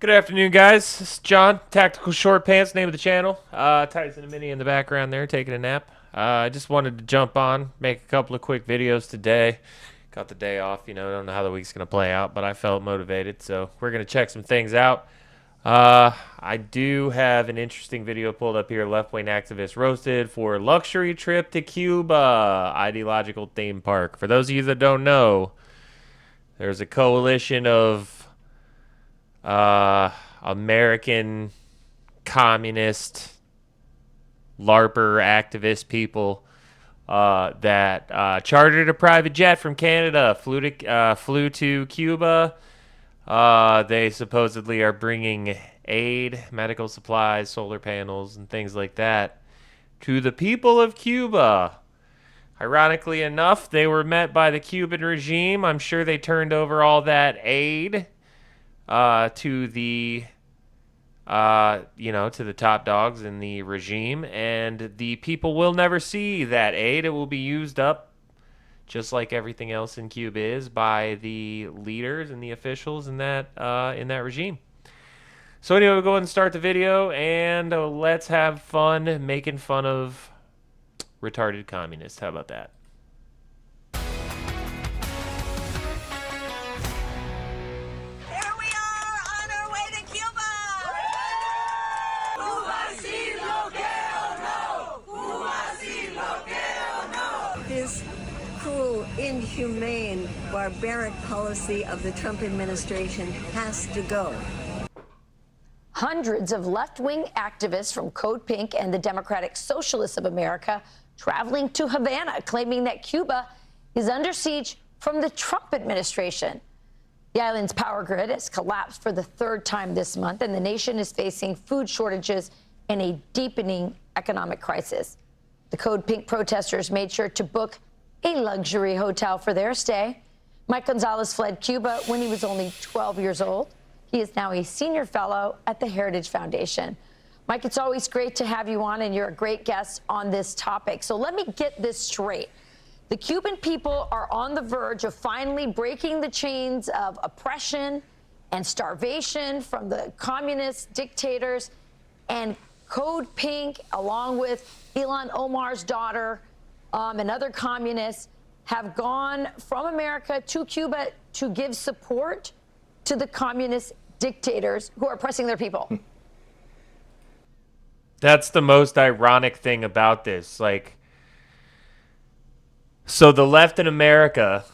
Good afternoon, guys. This is John, Tactical Short Pants, name of the channel. Tyson and Minnie in the background there, taking a nap. I just wanted to jump on, make a couple of quick videos today. Got the day off, don't know how the week's going to play out, but I felt motivated, so we're going to check some things out. I do have an interesting video pulled up here. Left-wing activist roasted for luxury trip to Cuba, ideological theme park. For those of you that don't know, there's a coalition of uh, American communist LARPer activist people that chartered a private jet from Canada, flew to Cuba. They supposedly are bringing aid, medical supplies, solar panels, and things like that to the people of Cuba. Ironically enough, they were met by the Cuban regime. I'm sure they turned over all that aid to to the top dogs in the regime, and the people will never see that aid. It will be used up, just like everything else in Cuba is, by the leaders and the officials in that regime. So anyway, we'll go ahead and start the video, and let's have fun making fun of retarded communists. How about that? Here we are on our way to Cuba! Cuba sí lo que o no! Cuba sí lo que o no! This cruel, inhumane, barbaric policy of the Trump administration has to go. Hundreds of left-wing activists from Code Pink and the Democratic Socialists of America traveling to Havana, claiming that Cuba is under siege from the Trump administration. The island's power grid has collapsed for the third time this month, and the nation is facing food shortages and a deepening economic crisis. The Code Pink protesters made sure to book a luxury hotel for their stay. Mike Gonzalez fled Cuba when he was only 12 years old. He is now a senior fellow at the Heritage Foundation. Mike, it's always great to have you on, and you're a great guest on this topic. So let me get this straight. The Cuban people are on the verge of finally breaking the chains of oppression and starvation from the communist dictators, and Code Pink, along with Ilhan Omar's daughter and other communists, have gone from America to Cuba to give support to the communist dictators who are oppressing their people. That's the most ironic thing about this. So the left in America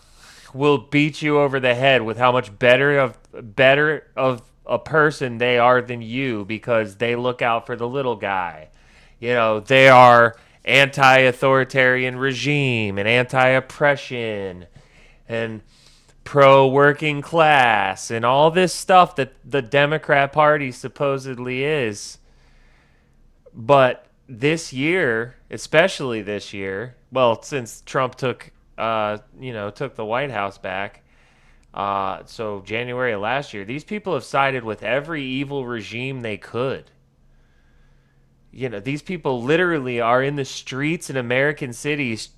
will beat you over the head with how much better of a person they are than you, because they look out for the little guy. They are anti-authoritarian regime and anti-oppression and pro-working class and all this stuff that the Democrat Party supposedly is. But this year, especially this year, well, since Trump took the White House back, so January of last year, these people have sided with every evil regime they could. These people literally are in the streets in American cities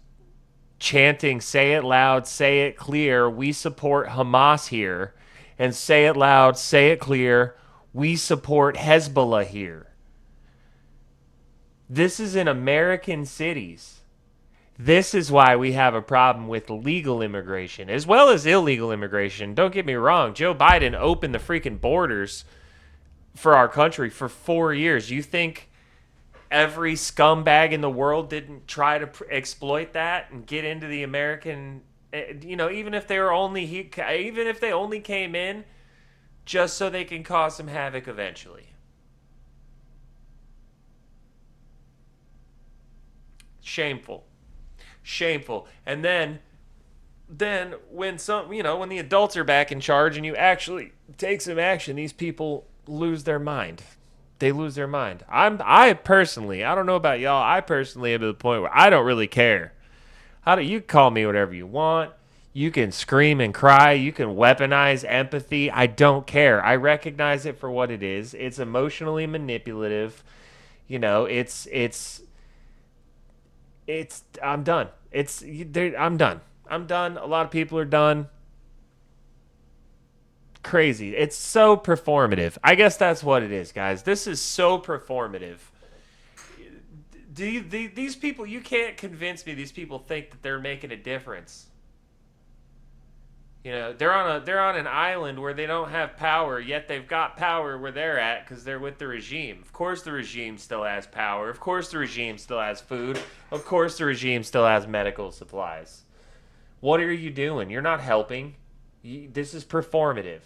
chanting, "Say it loud, say it clear, we support Hamas here," and "Say it loud, say it clear, we support Hezbollah here." This is in American cities. This is why we have a problem with legal immigration as well as illegal immigration. Don't get me wrong. Joe Biden opened the freaking borders for our country for 4 years. You think every scumbag in the world didn't try to exploit that and get into the American, even if they only came in just so they can cause some havoc eventually. Shameful. Shameful. And then when the adults are back in charge and you actually take some action, these people lose their mind. They lose their mind. I personally, I don't know about y'all, I personally am at the point where I don't really care. You call me whatever you want. You can scream and cry. You can weaponize empathy. I don't care. I recognize it for what it is. It's emotionally manipulative. It's I'm done. I'm done. I'm done. A lot of people are done. crazy. It's so performative. I guess that's what it is, guys. This is so performative. These people, you can't convince me these people think that they're making a difference. You know, they're on an island where they don't have power, yet they've got power where they're at because they're with the regime. Of course the regime still has power. Of course the regime still has food. Of course the regime still has medical supplies. What are you doing? You're not helping. This is performative.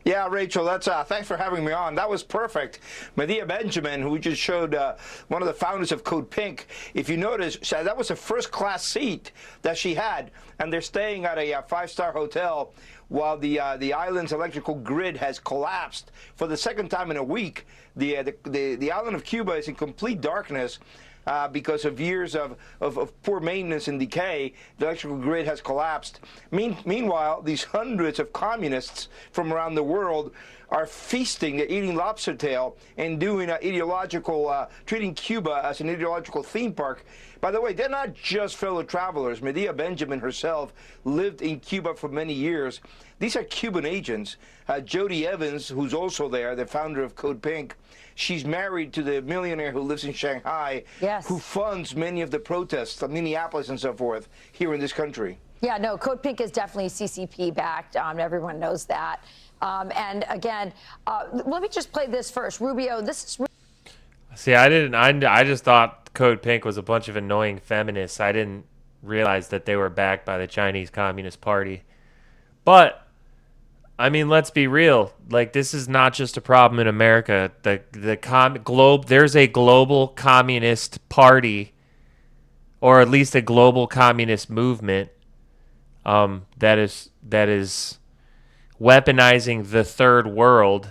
Yeah, Rachel, that's thanks for having me on. That was perfect. Medea Benjamin, who we just showed, one of the founders of Code Pink. If you notice, that was a first-class seat that she had, and they're staying at a five-star hotel while the island's electrical grid has collapsed for the second time in a week. The island of Cuba is in complete darkness. Because of years of poor maintenance and decay, the electrical grid has collapsed. Meanwhile, these hundreds of communists from around the world are feasting, eating lobster tail, and doing treating Cuba as an ideological theme park. By the way, they're not just fellow travelers. Medea Benjamin herself lived in Cuba for many years. These are Cuban agents. Jody Evans, who's also there, the founder of Code Pink, she's married to the millionaire who lives in Shanghai, yes, who funds many of the protests, Minneapolis and so forth, here in this country. Yeah, no, Code Pink is definitely CCP backed. Everyone knows that. And again, let me just play this first. Rubio, this is... See, I just thought Code Pink was a bunch of annoying feminists. I didn't realize that they were backed by the Chinese Communist Party. But I mean, let's be real. Like, this is not just a problem in America. There's a global communist party, or at least a global communist movement, that is weaponizing the third world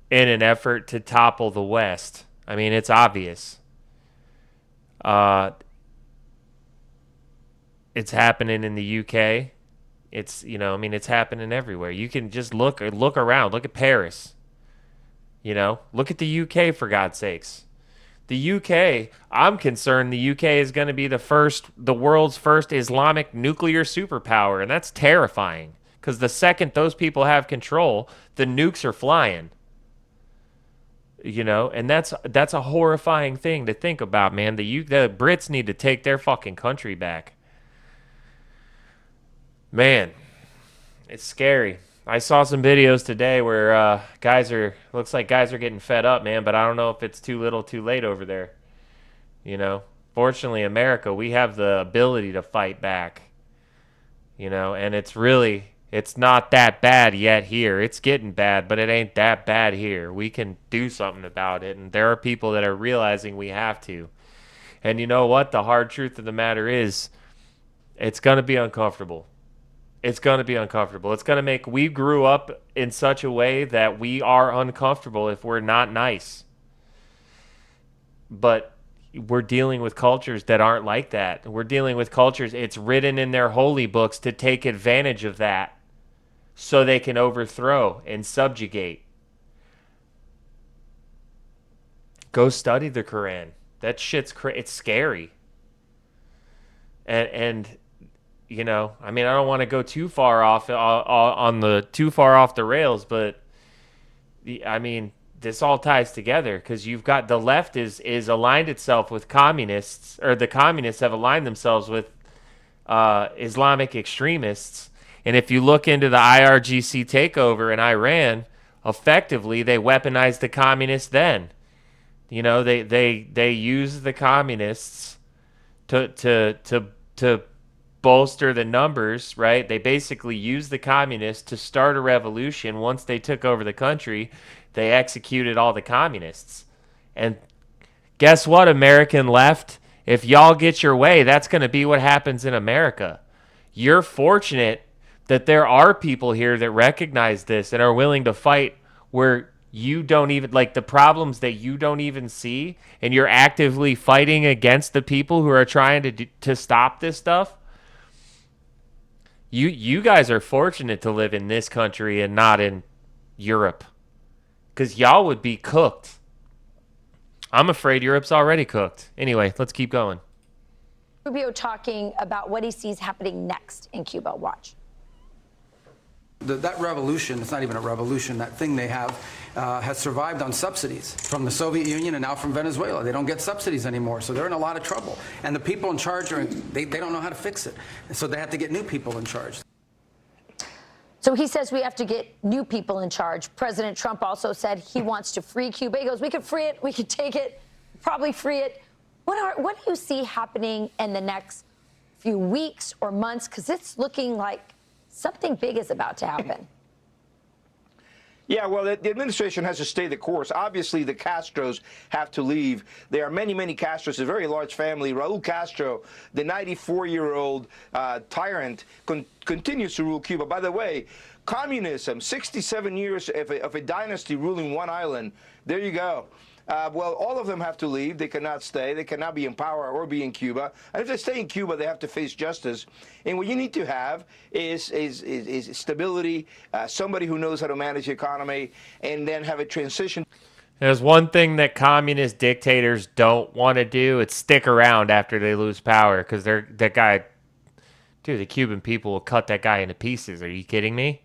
in an effort to topple the West. I mean, it's obvious. It's happening in the UK. It's, I mean, it's happening everywhere. You can just look around. Look at Paris. Look at the UK, for God's sakes. The UK, I'm concerned the UK is going to be the world's first Islamic nuclear superpower, and that's terrifying. Because the second those people have control, the nukes are flying. And that's a horrifying thing to think about, man. The Brits need to take their fucking country back. Man, it's scary. I saw some videos today where looks like guys are getting fed up, man, but I don't know if it's too little too late over there. Fortunately, America, we have the ability to fight back. And it's not that bad yet here. It's getting bad, but it ain't that bad here. We can do something about it, and there are people that are realizing we have to. And you know what? The hard truth of the matter is, it's going to be uncomfortable. It's going to be uncomfortable. It's going to we grew up in such a way that we are uncomfortable if we're not nice. But we're dealing with cultures that aren't like that. We're dealing with cultures, it's written in their holy books to take advantage of that so they can overthrow and subjugate. Go study the Quran. That shit's it's scary. And I mean, I don't want to go too far off the rails, but I mean, this all ties together because you've got the left is aligned itself with communists, or the communists have aligned themselves with Islamic extremists. And if you look into the IRGC takeover in Iran, effectively they weaponized the communists then. They use the communists to bolster the numbers, right? They basically used the communists to start a revolution. Once they took over the country, they executed all the communists. And guess what, American left? If y'all get your way, that's going to be what happens in America. You're fortunate that there are people here that recognize this and are willing to fight where you don't even, like, the problems that you don't even see, and you're actively fighting against the people who are trying to stop this stuff. You guys are fortunate to live in this country and not in Europe, because y'all would be cooked. I'm afraid Europe's already cooked. Anyway, let's keep going. Rubio talking about what he sees happening next in Cuba. Watch. That revolution, it's not even a revolution, that thing they have, has survived on subsidies from the Soviet Union and now from Venezuela. They don't get subsidies anymore, so they're in a lot of trouble. And the people in charge, they don't know how to fix it. And so they have to get new people in charge. So he says we have to get new people in charge. President Trump also said he wants to free Cuba. He goes, we could free it, we could take it, probably free it. What do you see happening in the next few weeks or months? Because it's looking like something big is about to happen. Yeah, well, the administration has to stay the course. Obviously, the Castros have to leave. There are many, many Castros, a very large family. Raul Castro, the 94-year-old tyrant, continues to rule Cuba. By the way, communism, 67 years of a dynasty ruling one island. There you go. Well, all of them have to leave. They cannot stay. They cannot be in power or be in Cuba. And if they stay in Cuba, they have to face justice. And what you need to have is stability, somebody who knows how to manage the economy, and then have a transition. There's one thing that communist dictators don't want to do. It's stick around after they lose power, because that guy, dude, the Cuban people will cut that guy into pieces. Are you kidding me?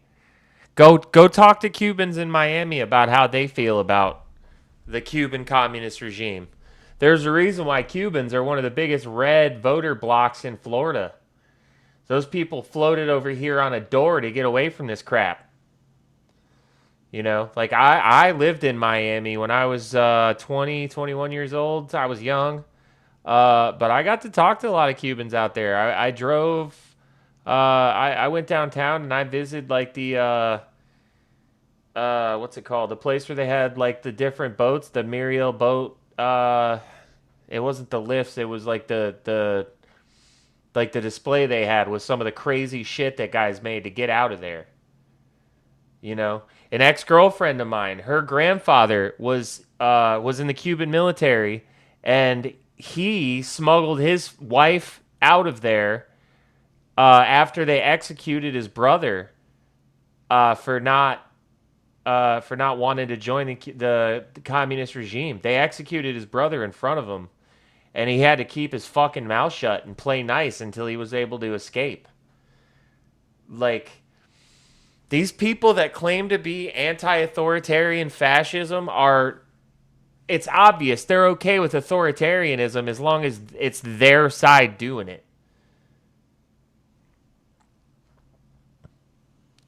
Go talk to Cubans in Miami about how they feel about the Cuban communist regime. There's a reason why Cubans are one of the biggest red voter blocs in Florida. Those people floated over here on a door to get away from this crap. You know, like I lived in Miami when I was 20, 21 years old. I was young. But I got to talk to a lot of Cubans out there. I drove, I went downtown and I visited like the, what's it called? The place where they had like the different boats, the Muriel boat. It wasn't the lifts. It was like the display they had was some of the crazy shit that guys made to get out of there. You know, an ex-girlfriend of mine, her grandfather was in the Cuban military, and he smuggled his wife out of there after they executed his brother for not wanting to join the communist regime. They executed his brother in front of him, and he had to keep his fucking mouth shut and play nice until he was able to escape. Like, these people that claim to be anti-authoritarian fascism it's obvious they're okay with authoritarianism as long as it's their side doing it.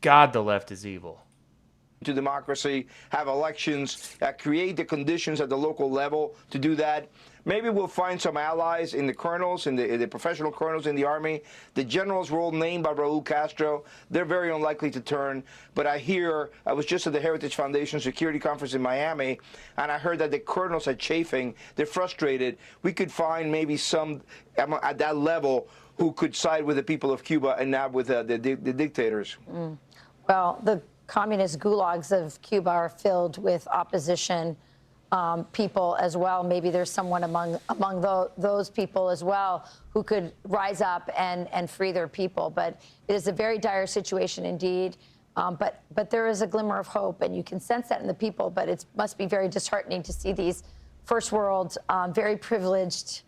God, the left is evil. To democracy, have elections, create the conditions at the local level to do that. Maybe we'll find some allies in the colonels, in the professional colonels in the army. The generals were all named by Raul Castro. They're very unlikely to turn. But I was just at the Heritage Foundation Security Conference in Miami, and I heard that the colonels are chafing. They're frustrated. We could find maybe some at that level who could side with the people of Cuba and not with the dictators. Well, the communist gulags of Cuba are filled with opposition people as well. Maybe there's someone among those people as well who could rise up and free their people. But it is a very dire situation indeed. But there is a glimmer of hope, and you can sense that in the people. But it must be very disheartening to see these first world, very privileged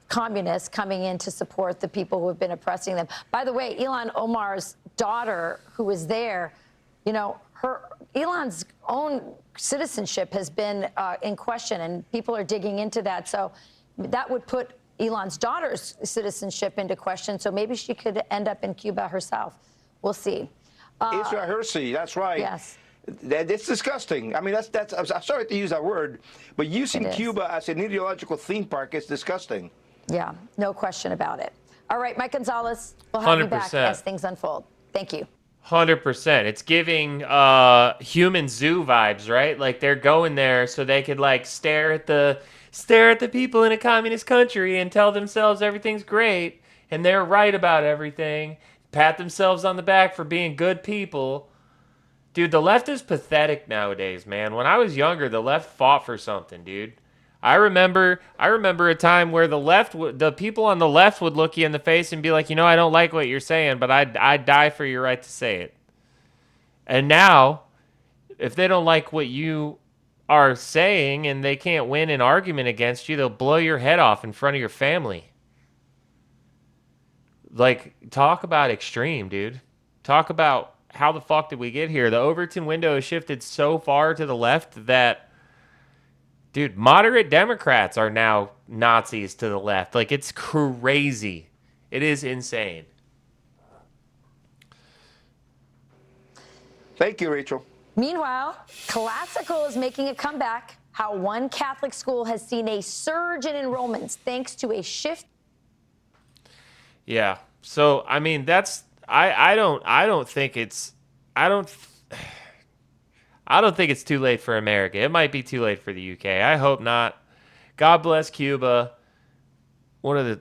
communists coming in to support the people who have been oppressing them. By the way, Ilhan Omar's daughter, who was there, you know, Elon's own citizenship has been in question, and people are digging into that. So that would put Elon's daughter's citizenship into question. So maybe she could end up in Cuba herself. We'll see. Isra Hirsi, that's right. Yes. It's disgusting. I mean, that's. I'm sorry to use that word, but using Cuba as an ideological theme park is disgusting. Yeah, no question about it. All right, Mike Gonzalez, we'll have you back as things unfold. Thank you. 100%. It's giving human zoo vibes, right? Like they're going there so they could like stare at the people in a communist country and tell themselves everything's great and they're right about everything. Pat themselves on the back for being good people. Dude, the left is pathetic nowadays, man. When I was younger, the left fought for something, dude. I remember a time where the people on the left would look you in the face and be like, you know, I don't like what you're saying, but I'd die for your right to say it. And now, if they don't like what you are saying and they can't win an argument against you, they'll blow your head off in front of your family. Like, talk about extreme, dude. Talk about how the fuck did we get here? The Overton window has shifted so far to the left that, dude, moderate Democrats are now Nazis to the left. Like, it's crazy. It is insane. Thank you, Rachel. Meanwhile, classical is making a comeback. How one Catholic school has seen a surge in enrollments thanks to a shift. Yeah. So I mean, that's I don't think it's I don't think it's too late for America. It might be too late for the UK. I hope not. God bless Cuba. One of the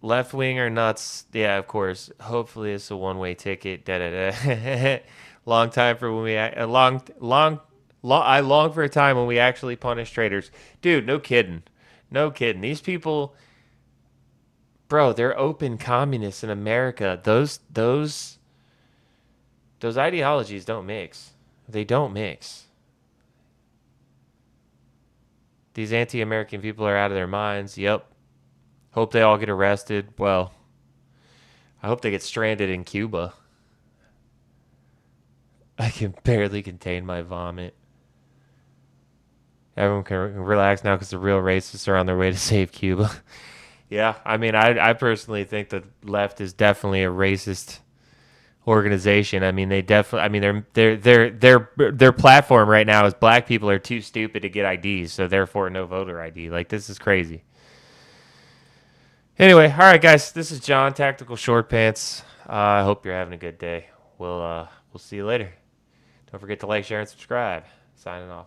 left winger nuts. Yeah, of course. Hopefully it's a one-way ticket. Da da da. Long time for when we a long. I long for a time when we actually punish traitors. Dude, no kidding. No kidding. These people, bro, they're open communists in America. Those ideologies don't mix. They don't mix. These anti-American people are out of their minds. Yep. Hope they all get arrested. Well, I hope they get stranded in Cuba. I can barely contain my vomit. Everyone can relax now because the real racists are on their way to save Cuba. Yeah, I mean, I personally think the left is definitely a racist organization. I mean, they definitely. I mean, their platform right now is black people are too stupid to get IDs, so therefore no voter ID. Like, this is crazy. Anyway, all right, guys, this is John, Tactical Short Pants. I hope you're having a good day. We'll see you later. Don't forget to like, share, and subscribe. Signing off.